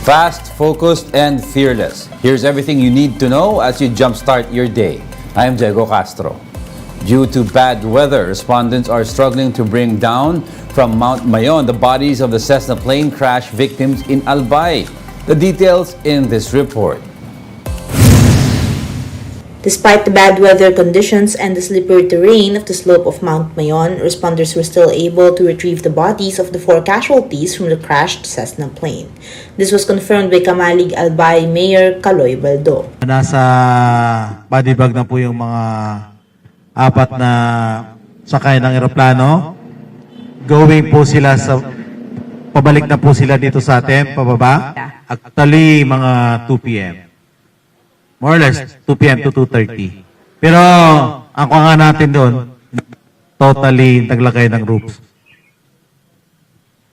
Fast, focused, and fearless. Here's everything you need to know as you jumpstart your day. I am Diego Castro. Due to bad weather, respondents are struggling to bring down from Mount Mayon the bodies of the Cessna plane crash victims in Albay. The details in this report. Despite the bad weather conditions and the slippery terrain of the slope of Mount Mayon, responders were still able to retrieve the bodies of the 4 casualties from the crashed Cessna plane. This was confirmed by Kamalig Albay Mayor Caloy Baldo. Nasa body bag na po yung mga 4 na sakay ng eroplano. Going po sila pabalik na po sila dito sa atin, pababa. Actually, mga 2 p.m. More or less, 2 p.m. to 2:30. Pero, ang kuha natin doon, totally naglagay ng roofs.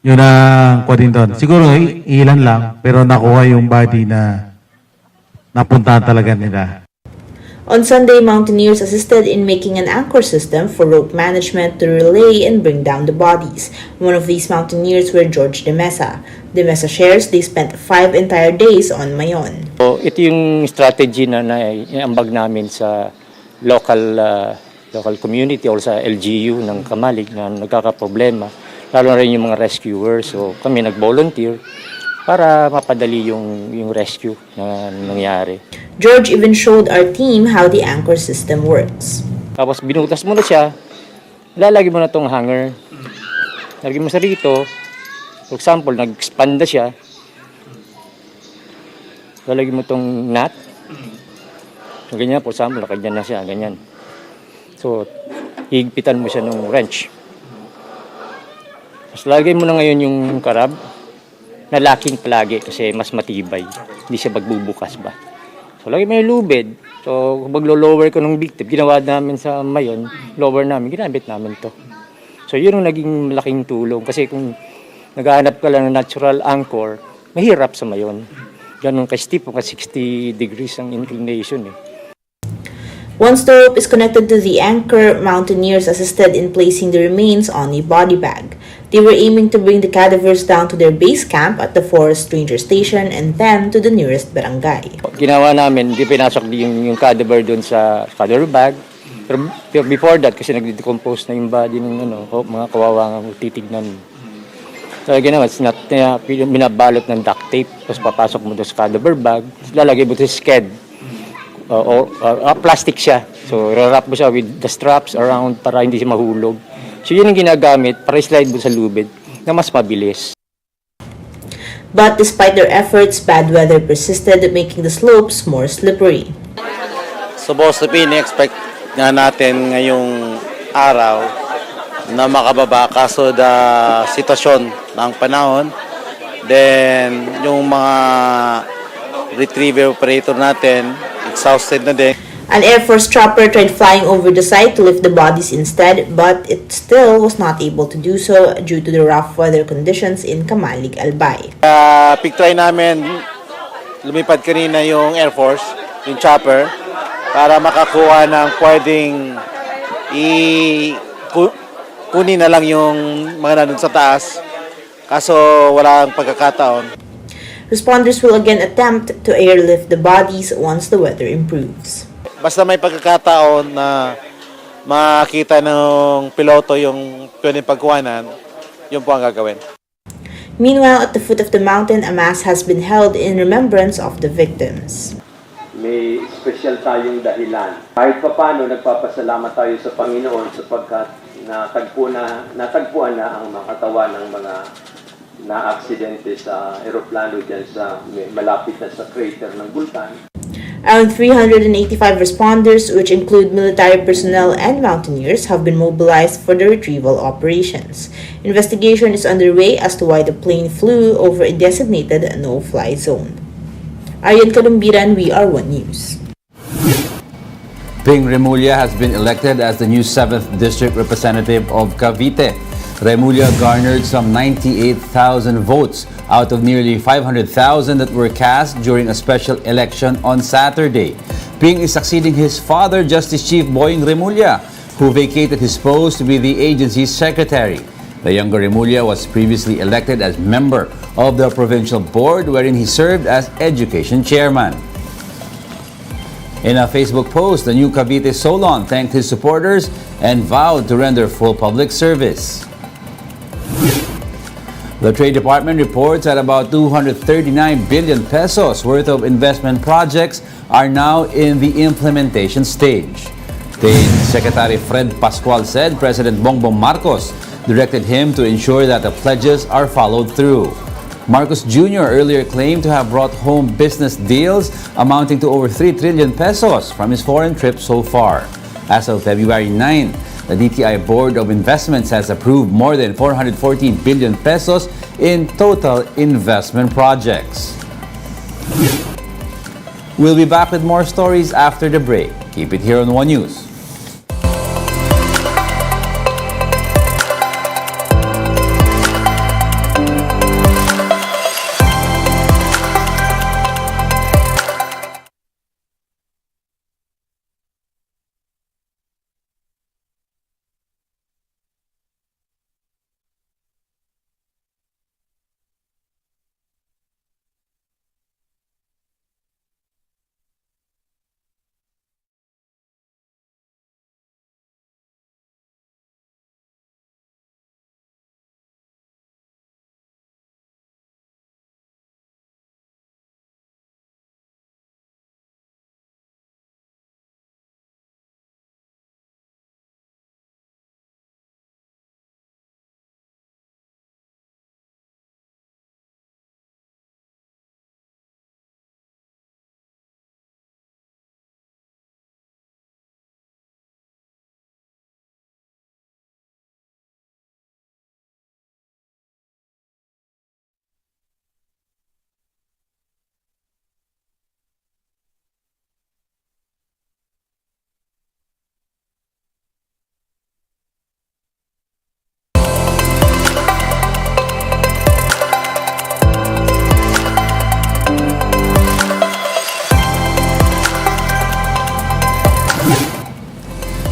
Yun ang kuha din doon. Siguro, ilan lang, pero nakuha yung body na napuntahan talaga nila. On Sunday, mountaineers assisted in making an anchor system for rope management to relay and bring down the bodies. One of these mountaineers were George De Mesa. De Mesa shares they spent 5 entire days on Mayon. So, ito yung strategy na iambag namin sa local community or sa LGU ng Kamalig na nagkakaproblema, lalo na rin yung mga rescuers. So kami nag-volunteer para mapadali yung rescue na nangyari. George even showed our team how the anchor system works. Tapos binutas mo na siya, lalagay mo na tong hanger. Lagay mo sa rito, for example, nag-expand na siya, lalagay mo tong nut. So, ganyan, for example, nakagyan na siya, ganyan. So, higpitan mo siya ng wrench. Tapos lagay mo na ngayon yung karab, na locking palagi kasi mas matibay. Hindi siya magbubukas ba. So, lagay mo yung lubid. So, kung maglo-lower ko ng victim, ginawa namin sa Mayon, lower namin, ginamit namin to. So, yun ang naging malaking tulong. Kasi kung naghahanap ka lang ng natural anchor, mahirap sa Mayon. Ganun ka-steep, 60 degrees ang inclination eh. Once the rope is connected to the anchor, mountaineers assisted in placing the remains on a body bag. They were aiming to bring the cadavers down to their base camp at the Forest Ranger Station and then to the nearest barangay. Ginawa namin, di pinasok yung cadaver doon sa cadaver bag. Pero before that, kasi nag-decompose na yung body ng mga kawawa nga titignan. So ginawa, binabalot ng duct tape, tapos papasok mo doon sa cadaver bag, lalagay mo doon sa sked. Plastic siya. So, rarap mo siya with the straps around para hindi siya mahulog. So, yun ang ginagamit para slide mo sa lubid na mas mabilis. But despite their efforts, bad weather persisted, making the slopes more slippery. Supposed to be, in-expect nga natin ngayong araw na makababa kaso the sitwasyon ng panahon. Then, yung mga retriever operator natin, exhausted na din. An Air Force chopper tried flying over the site to lift the bodies instead, but it still was not able to do so due to the rough weather conditions in Kamalig Albay. Pictry namin, lumipad kanina yung Air Force, yung chopper, para makakuha ng pwedeng kunin na lang yung mga nandun sa taas, kaso walang pagkakataon. Responders will again attempt to airlift the bodies once the weather improves. Basta may pagkakataon na makita ng piloto yung pwedeng pagkuhanan, yun po ang gagawin. Meanwhile, at the foot of the mountain, a mass has been held in remembrance of the victims. May special tayong dahilan. Kahit pa paano, nagpapasalamat tayo sa Panginoon sapagkat natagpuan na ang mga katawan ng mga na-aksidente sa eroplano dyan sa malapit na sa crater ng bulkan. Around 385 responders, which include military personnel and mountaineers, have been mobilized for the retrieval operations. Investigation is underway as to why the plane flew over a designated no-fly zone. Aryan Kalumbiran, WR1 News. Ping Remulla has been elected as the new 7th District Representative of Cavite. Remulla garnered some 98,000 votes out of nearly 500,000 that were cast during a special election on Saturday. Ping is succeeding his father, Justice Chief Boying Remulla, who vacated his post to be the agency's secretary. The younger Remulla was previously elected as member of the provincial board wherein he served as education chairman. In a Facebook post, the new Cavite Solon thanked his supporters and vowed to render full public service. The Trade Department reports that about 239 billion pesos worth of investment projects are now in the implementation stage. Trade Secretary Fred Pascual said President Bongbong Marcos directed him to ensure that the pledges are followed through. Marcos Jr. earlier claimed to have brought home business deals amounting to over 3 trillion pesos from his foreign trip so far. As of February 9, the DTI Board of Investments has approved more than 414 billion pesos in total investment projects. We'll be back with more stories after the break. Keep it here on One News.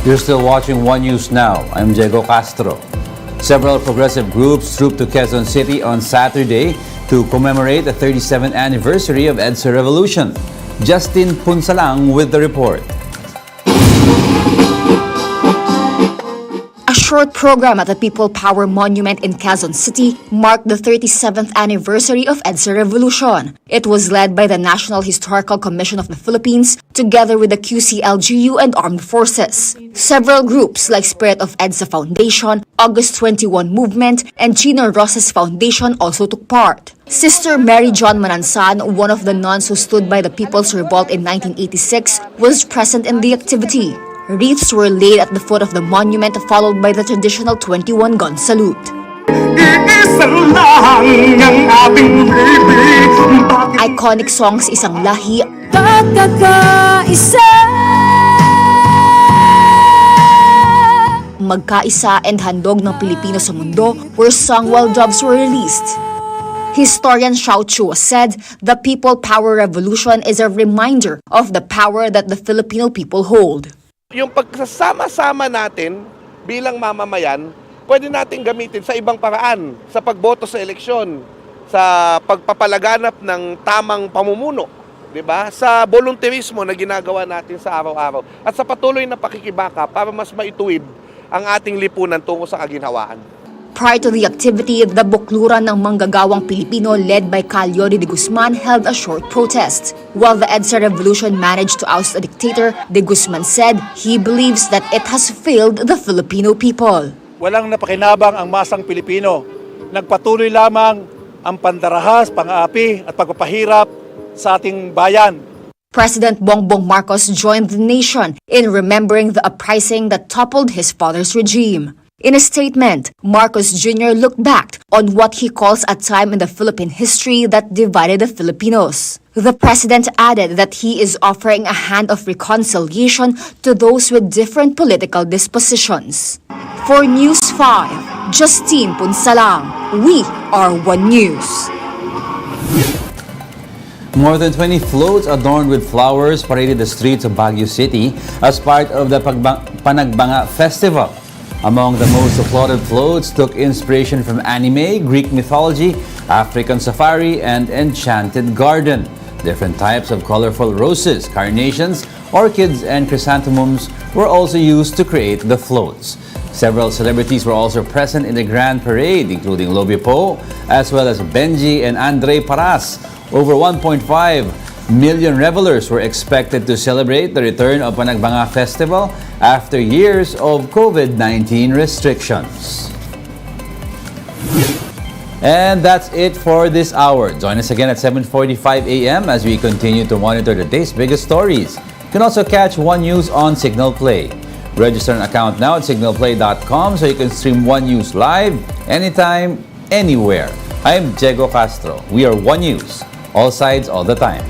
You're still watching One News Now. I'm Diego Castro. Several progressive groups trooped to Quezon City on Saturday to commemorate the 37th anniversary of EDSA Revolution. Justin Punsalang with the report. A short program at the People Power Monument in Quezon City marked the 37th anniversary of EDSA Revolution. It was led by the National Historical Commission of the Philippines together with the QCLGU and Armed Forces. Several groups like Spirit of EDSA Foundation, August 21 Movement, and Gino Rosas Foundation also took part. Sister Mary John Manansan, one of the nuns who stood by the People's Revolt in 1986, was present in the activity. Wreaths were laid at the foot of the monument followed by the traditional 21-gun salute. Iconic songs Isang Lahi, Magkaisa and Handog ng Pilipino sa Mundo were sung while doves were released. Historian Xiao Chua said, the People Power Revolution is a reminder of the power that the Filipino people hold. Yung pagsasama-sama natin bilang mamamayan, pwede natin gamitin sa ibang paraan, sa pagboto sa eleksyon, sa pagpapalaganap ng tamang pamumuno, di ba? Sa volunteerismo na ginagawa natin sa araw-araw at sa patuloy na pakikibaka para mas maituwid ang ating lipunan tungo sa kaginhawaan. Prior to the activity, the Bukluran ng Manggagawang Pilipino led by Calyori de Guzman held a short protest. While the EDSA Revolution managed to oust a dictator, de Guzman said he believes that it has failed the Filipino people. Walang napakinabang ang masang Pilipino. Nagpatuloy lamang ang pandarahas, pang-aapi at pagpapahirap sa ating bayan. President Bongbong Marcos joined the nation in remembering the uprising that toppled his father's regime. In a statement, Marcos Jr. looked back on what he calls a time in the Philippine history that divided the Filipinos. The president added that he is offering a hand of reconciliation to those with different political dispositions. For News 5, Justine Punsalang, we are One News. More than 20 floats adorned with flowers paraded the streets of Baguio City as part of the Panagbanga Festival. Among the most applauded floats took inspiration from anime, Greek mythology, African safari, and Enchanted Garden. Different types of colorful roses, carnations, orchids, and chrysanthemums were also used to create the floats. Several celebrities were also present in the grand parade, including Lobby Po, as well as Benji and Andre Paras. Over 1.5 million revelers were expected to celebrate the return of Panagbanga Festival after years of COVID-19 restrictions. And that's it for this hour. Join us again at 7:45 a.m. as we continue to monitor the day's biggest stories. You can also catch One News on Signal Play. Register an account now at signalplay.com so you can stream One News live anytime, anywhere. I'm Diego Castro. We are One News, all sides, all the time.